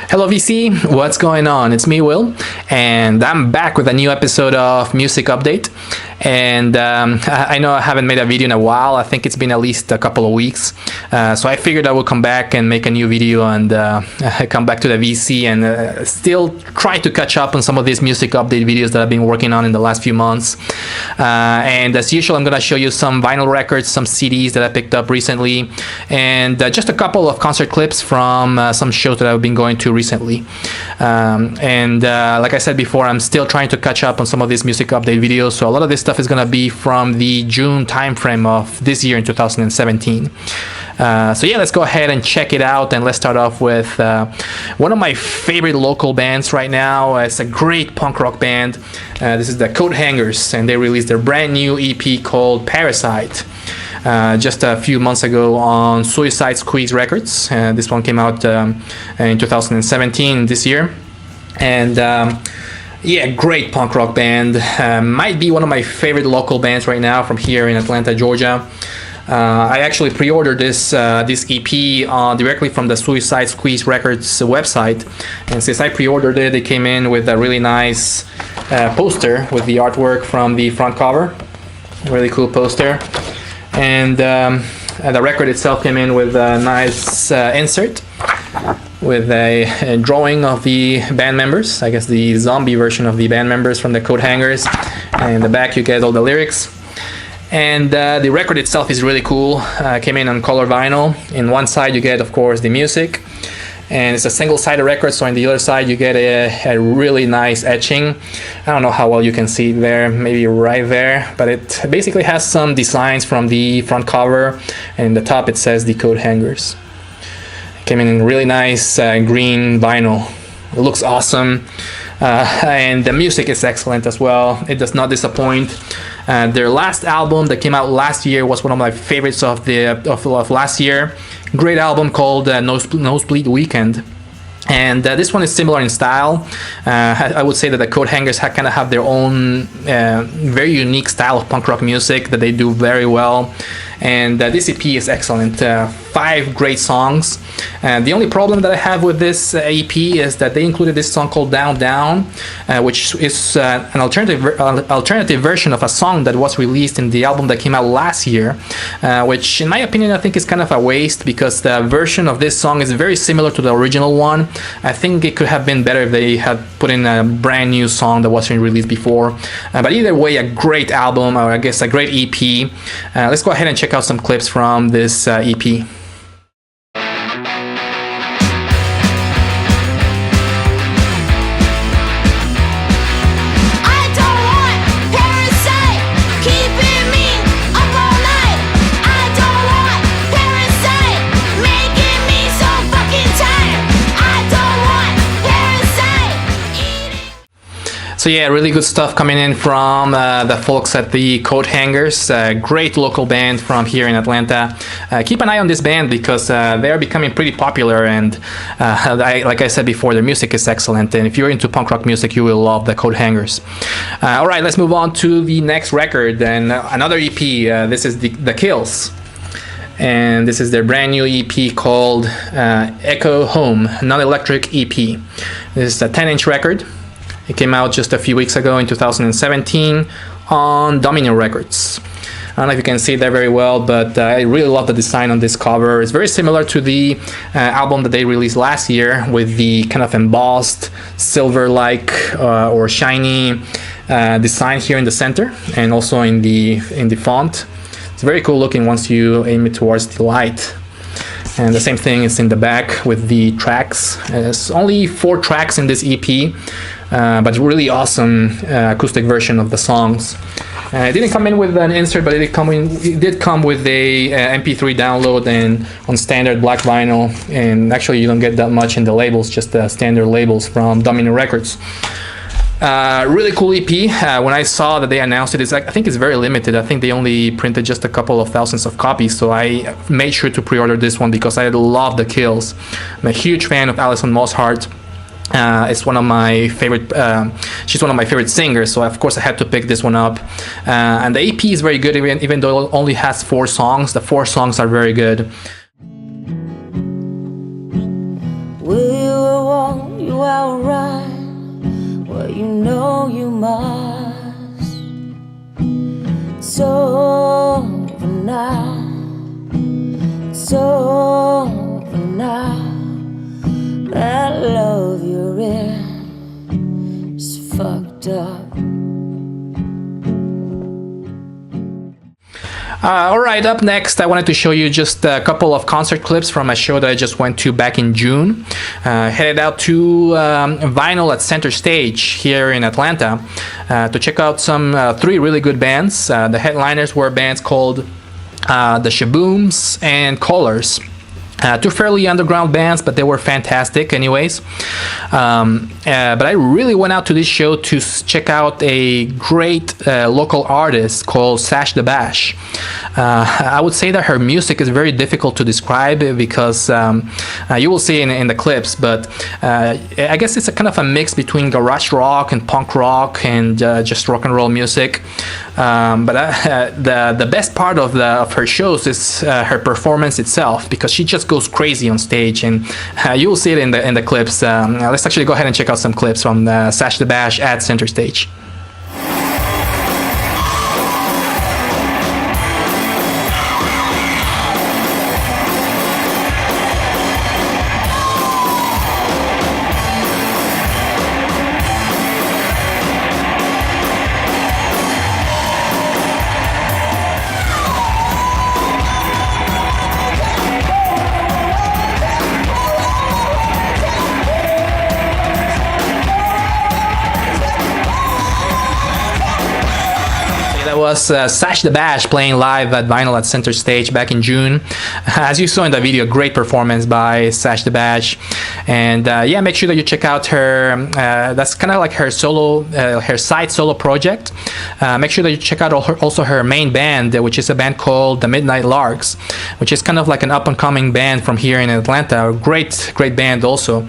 Hello VC, what's going on? It's me, Will, and I'm back with a new episode of Music Update. And I know I haven't made a video in a while. I think it's been at least a couple of weeks. So I figured I would come back and make a new video and come back to the VC and still try to catch up on some of these music update videos that I've been working on in the last few months. And as usual, I'm going to show you some vinyl records, some CDs that I picked up recently, and just a couple of concert clips from some shows that I've been going to recently. Like I said before, I'm still trying to catch up on some of these music update videos. So a lot of this stuff is going to be from the June timeframe of this year in 2017. So yeah, let's go ahead and check it out, and let's start off with one of my favorite local bands right now. It's a great punk rock band. This is the Coathangers, and they released their brand new EP called Parasite just a few months ago on Suicide Squeeze Records. This one came out in 2017, this year. And yeah, great punk rock band. Might be one of my favorite local bands right now from here in Atlanta, Georgia. I actually pre-ordered this EP directly from the Suicide Squeeze Records website, and since I pre-ordered it, it came in with a really nice poster with the artwork from the front cover. Really cool poster. And the record itself came in with a nice insert with a drawing of the band members, I guess the zombie version of the band members from the Coathangers. And in the back you get all the lyrics. And the record itself is really cool. Came in on color vinyl. In one side you get, of course, the music, and it's a single-sided record, so on the other side you get a really nice etching. I don't know how well you can see it there, maybe right there, but it basically has some designs from the front cover, and in the top it says the Coathangers. Came in really nice green vinyl. It looks awesome, and the music is excellent as well. It does not disappoint. Their last album that came out last year was one of my favorites of last year. Great album called Nosebleed Weekend. And this one is similar in style. I would say that the Coathangers kind of have their own very unique style of punk rock music that they do very well. And this EP is excellent. 5 great songs. The only problem that I have with this EP is that they included this song called Down Down, which is an alternative version of a song that was released in the album that came out last year, which in my opinion I think is kind of a waste, because the version of this song is very similar to the original one. I think it could have been better if they had put in a brand new song that wasn't released before. But either way, a great album, or I guess a great EP. Let's go ahead and check out some clips from this EP. So yeah, really good stuff coming in from the folks at the Coathangers. Great local band from here in Atlanta. Keep an eye on this band, because they are becoming pretty popular, and like I said before, their music is excellent, and if you're into punk rock music, you will love the Coathangers. Alright, let's move on to the next record, and another EP. This is the Kills. And this is their brand new EP called Echo Home, non-electric EP. This is a 10-inch record. It came out just a few weeks ago in 2017 on Domino Records. I don't know if you can see it there very well, but I really love the design on this cover. It's very similar to the album that they released last year, with the kind of embossed silver-like or shiny design here in the center, and also in the font. It's very cool looking once you aim it towards the light. And the same thing is in the back with the tracks. There's only 4 tracks in this EP. But really awesome acoustic version of the songs. It didn't come in with an insert, but it did come with a MP3 download and on standard black vinyl. And actually, you don't get that much in the labels, just the standard labels from Domino Records. Really cool EP. When I saw that they announced it, I think it's very limited. I think they only printed just a couple of thousands of copies, so I made sure to pre-order this one because I love the Kills. I'm a huge fan of Alison Mosshart. It's one of my favorite. She's one of my favorite singers, so of course I had to pick this one up. And the EP is very good, even though it only has 4 songs. The 4 songs are very good. We were to outrun what you know you must. It's over now. It's over now. That love you're in is fucked up. Alright, up next I wanted to show you just a couple of concert clips from a show that I just went to back in June. Headed out to Vinyl at Center Stage here in Atlanta to check out some three really good bands. The headliners were bands called the Shabooms and Colors. Two fairly underground bands, but they were fantastic anyways. But I really went out to this show to check out a great local artist called Sash the Bash. I would say that her music is very difficult to describe because you will see in the clips, but I guess it's a kind of a mix between garage rock and punk rock and just rock and roll music. But the best part of her shows is her performance itself, because she just goes crazy on stage, and you will see it in the clips. Let's actually go ahead and check out some clips from Sash the Bash at Center Stage. That was Sash the Bash playing live at Vinyl at Center Stage back in June. As you saw in the video, great performance by Sash the Bash. And yeah, make sure that you check out her, that's kind of like her solo, her side solo project. Make sure that you check out also her main band, which is a band called the Midnight Larks, which is kind of like an up-and-coming band from here in Atlanta. A great band also.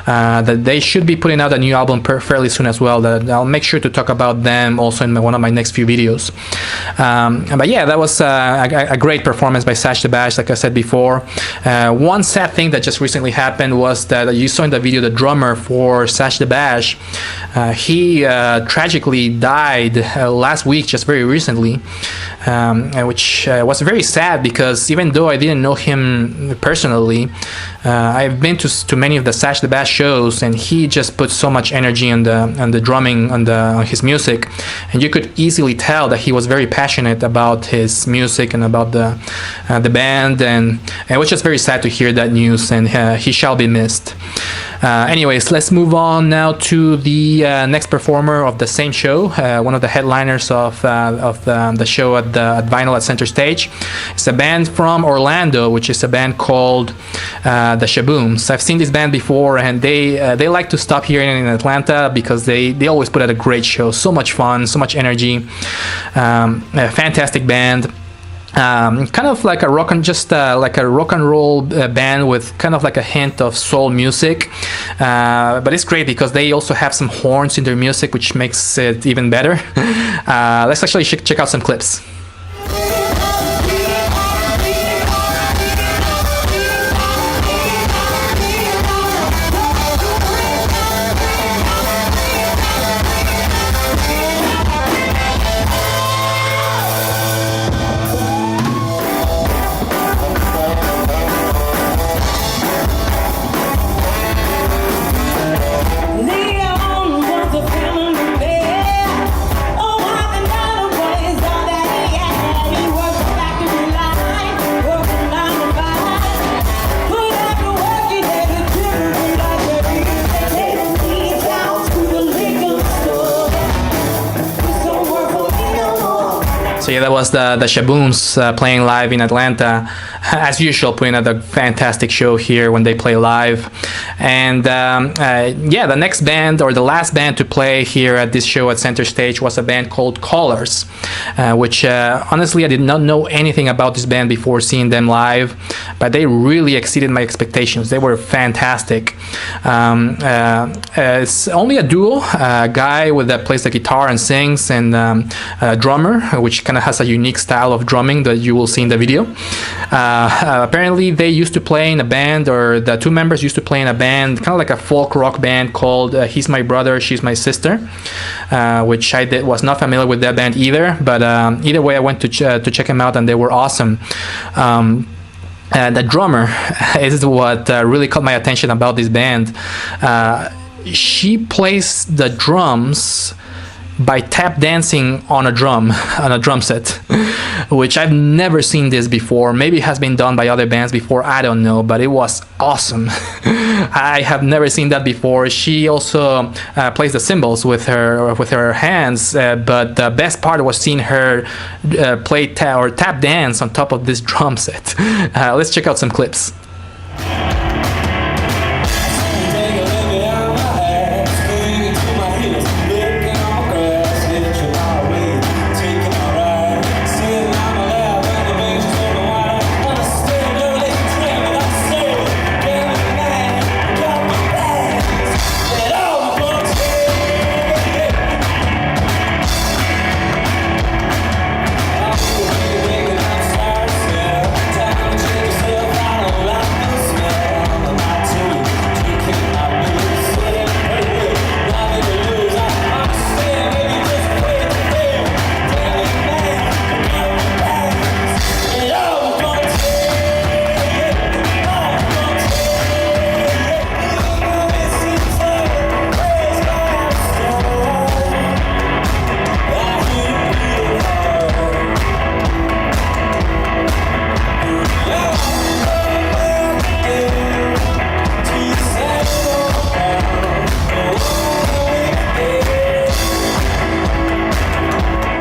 That they should be putting out a new album fairly soon as well. That I'll make sure to talk about them also in one of my next few videos. But yeah, that was a great performance by Sash the Bash, like I said before. One sad thing that just recently happened was that you saw in the video the drummer for Sash the Bash. He tragically died last week, just very recently, which was very sad because even though I didn't know him personally, I've been to many of the Sash the Bash shows, and he just put so much energy on the drumming, on his music, and you could easily tell that he was very passionate about his music and about the band, and it was just very sad to hear that news, and he shall be missed. Anyways, let's move on now to the next performer of the same show, one of the headliners of the show at Vinyl at Center Stage. It's a band from Orlando, which is a band called the Shabooms. I've seen this band before, and they like to stop here in Atlanta because they always put out a great show. So much fun, so much energy. A fantastic band. Kind of like a rock and roll band with kind of like a hint of soul music, but it's great because they also have some horns in their music, which makes it even better. Let's actually check out some clips. So yeah, that was the Shabooms playing live in Atlanta. As usual, putting out a fantastic show here when they play live. And yeah, the next band, or the last band to play here at this show at Center Stage, was a band called Colors, which honestly I did not know anything about this band before seeing them live, but they really exceeded my expectations. They were fantastic. It's only a duo, a guy that plays the guitar and sings, and a drummer, which kind of has a unique style of drumming that you will see in the video. Apparently they used to play in a band, or the two members used to play in a band, kind of like a folk rock band called He's My Brother, She's My Sister, which I was not familiar with that band either, but either way I went to check them out and they were awesome. The drummer is what really caught my attention about this band. She plays the drums by tap dancing on a drum set, which I've never seen this before. Maybe it has been done by other bands before, I don't know, but it was awesome. I have never seen that before. She also plays the cymbals with her hands, but the best part was seeing her play tap dance on top of this drum set. Let's check out some clips.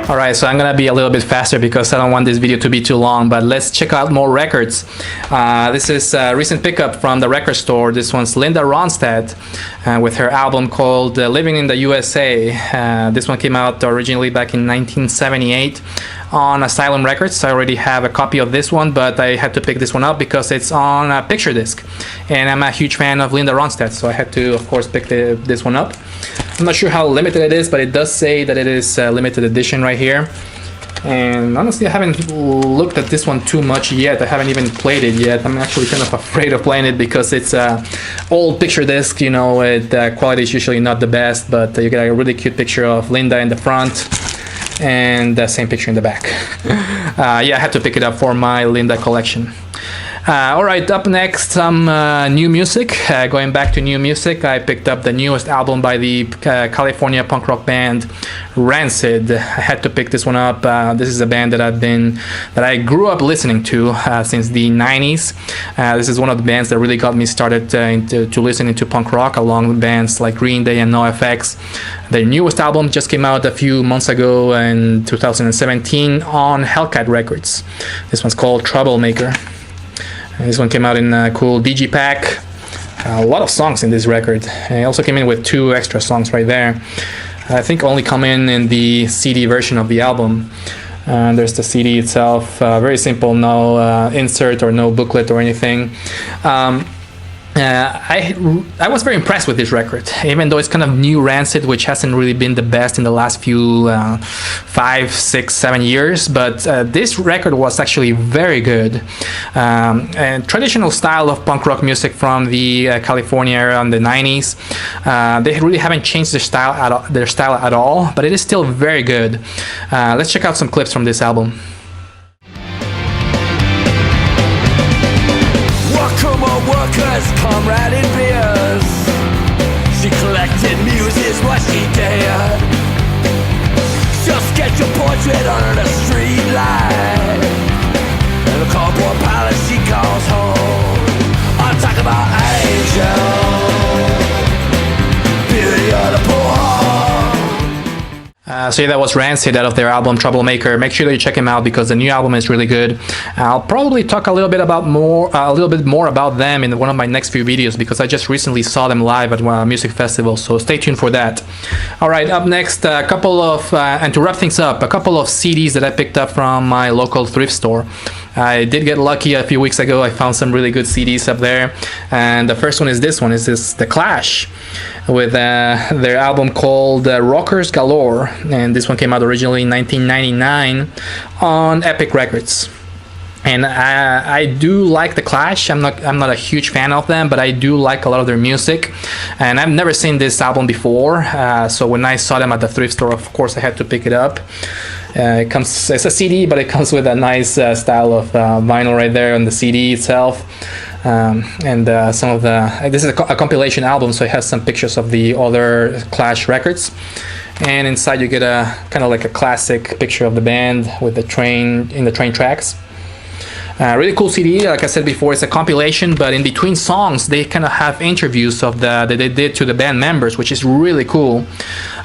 Alright, so I'm gonna be a little bit faster because I don't want this video to be too long, but let's check out more records. This is a recent pickup from the record store. This one's Linda Ronstadt with her album called Living in the USA. This one came out originally back in 1978 on Asylum Records. I already have a copy of this one, but I had to pick this one up because it's on a picture disc, and I'm a huge fan of Linda Ronstadt, so I had to, of course, pick this one up. I'm not sure how limited it is, but it does say that it is a limited edition right here. And honestly, I haven't looked at this one too much yet. I haven't even played it yet. I'm actually kind of afraid of playing it because it's a old picture disc. You know, the quality is usually not the best, but you get a really cute picture of Linda in the front and the same picture in the back. Yeah, I had to pick it up for my Linda collection. Alright, up next, some new music. Going back to new music, I picked up the newest album by the California punk rock band Rancid. I had to pick this one up. This is a band that I grew up listening to since the 90s. This is one of the bands that really got me started to listening to punk rock, along with bands like Green Day and NoFX. Their newest album just came out a few months ago in 2017 on Hellcat Records. This one's called Troublemaker. And this one came out in a cool digipack. A lot of songs in this record. And it also came in with 2 extra songs right there. I think only come in the CD version of the album. There's the CD itself, very simple, no insert or no booklet or anything. I was very impressed with this record, even though it's kind of new Rancid, which hasn't really been the best in the last few 5, 6, 7 years, but this record was actually very good. And traditional style of punk rock music from the California era in the 90s. They really haven't changed their style at all, but it is still very good. Let's check out some clips from this album. Workers, comrade in beers. She collected muses, what she did. Just get your portrait under the street light, and the cardboard palace she calls home. I'm talking about Angel, beauty of the poor. So yeah, that was Rancid out of their album Troublemaker. Make sure that you check him out because the new album is really good. I'll probably talk a little bit more about them in one of my next few videos because I just recently saw them live at a music festival. So stay tuned for that. All right, up next, a couple of and to wrap things up, a couple of CDs that I picked up from my local thrift store. I did get lucky a few weeks ago. I found some really good CDs up there, and the first one is this one. Is this The Clash with their album called Rockers Galore, and this one came out originally in 1999 on Epic Records. And I do like the Clash. I'm not a huge fan of them, but I do like a lot of their music. And I've never seen this album before, so when I saw them at the thrift store, of course I had to pick it up. It's a CD, but it comes with a nice style of vinyl right there on the CD itself. And some of this is a compilation album, so it has some pictures of the other Clash records. And inside you get a kind of like a classic picture of the band with the train in the train tracks. Really cool CD. Like I said before, it's a compilation, but in between songs they kind of have interviews of that they did to the band members, which is really cool.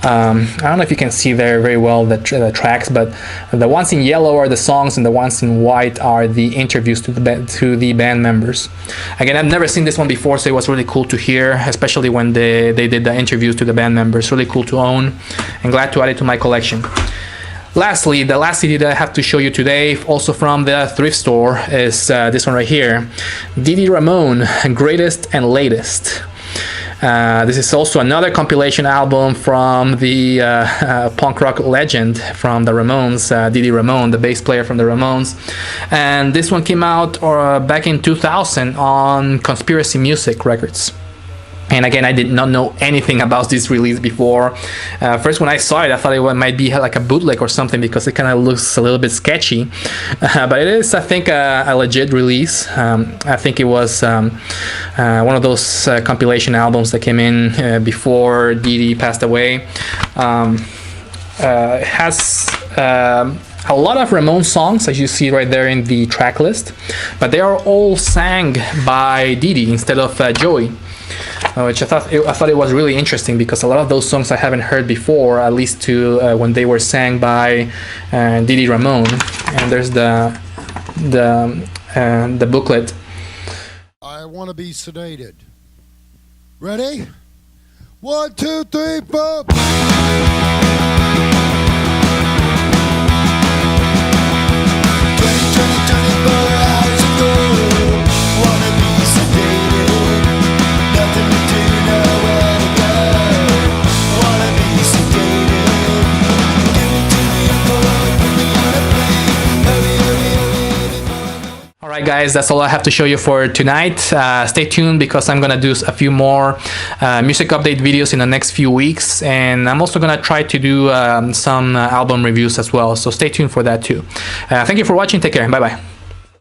I don't know if you can see there very well the tracks, but the ones in yellow are the songs and the ones in white are the interviews to the band members. Again, I've never seen this one before, so it was really cool to hear, especially when they did the interviews to the band members. Really cool to own, and glad to add it to my collection. Lastly, the last CD that I have to show you today, also from the thrift store, is this one right here, Didi Ramone, Greatest and Latest. This is also another compilation album from the punk rock legend from the Ramones, Didi Ramone, the bass player from the Ramones. And this one came out back in 2000 on Conspiracy Music Records. And again, I did not know anything about this release before. First, when I saw it, I thought it might be like a bootleg or something because it kind of looks a little bit sketchy. But it is, I think, a legit release. I think it was one of those compilation albums that came in before Didi passed away. It has a lot of Ramones songs, as you see right there in the track list, but they are all sang by Didi instead of Joey. Which I thought it was really interesting because a lot of those songs I haven't heard before, at least when they were sang by Didi Ramone. And there's the booklet. I want to be sedated. Ready? 1, 2, 3, 4. 24 hours ago, wanna be sedated. Nothing to do, nowhere to go. Wanna be sedated. Give it to the emperor, put me on a plane. Hurry. Alright guys, that's all I have to show you for tonight. Stay tuned because I'm gonna do a few more music update videos in the next few weeks, and I'm also gonna try to do some album reviews as well, so stay tuned for that too. Thank you for watching. Take care. Bye bye.